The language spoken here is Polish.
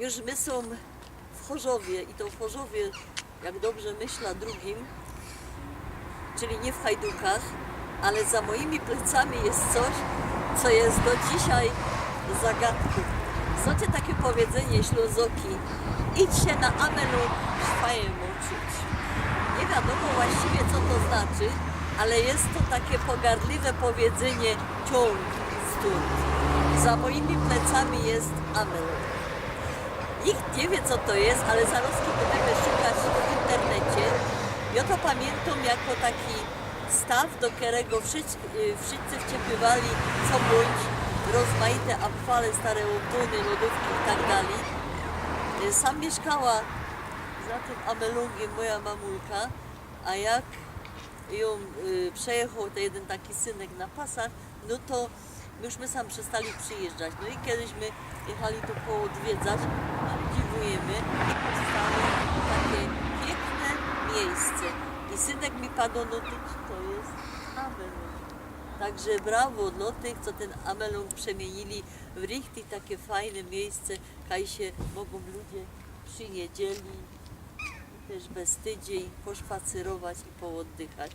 Już my są w Chorzowie i to w Chorzowie, jak dobrze myślę, drugim, czyli nie w Hajdukach, ale za moimi plecami jest coś, co jest do dzisiaj zagadką. Znacie takie powiedzenie Ślązoki: idź się na Amelung szwajem uczyć. Nie wiadomo właściwie, co to znaczy, ale jest to takie pogardliwe powiedzenie ciąg stąd. Za moimi plecami jest Amelung. Nikt nie wie, co to jest, ale zaraz będziemy szukać w internecie. Ja to pamiętam jako taki staw, do którego wszyscy wciepywali co bądź rozmaite apfale, stare opony, lodówki i tak dalej. Sam mieszkała za tym Amelungiem moja mamulka, a jak ją przejechał to jeden taki synek na pasach, no to myśmy sam przestali przyjeżdżać. No i kiedyśmy jechali tu poodwiedzać, dziwujemy i powstało takie piękne miejsce. I synek mi padł, no to jest Amelung. Także brawo dla tych, co ten Amelung przemienili w richtig takie fajne miejsce, kaj się mogą ludzie przy niedzieli też bez tydzień poszpacerować i pooddychać.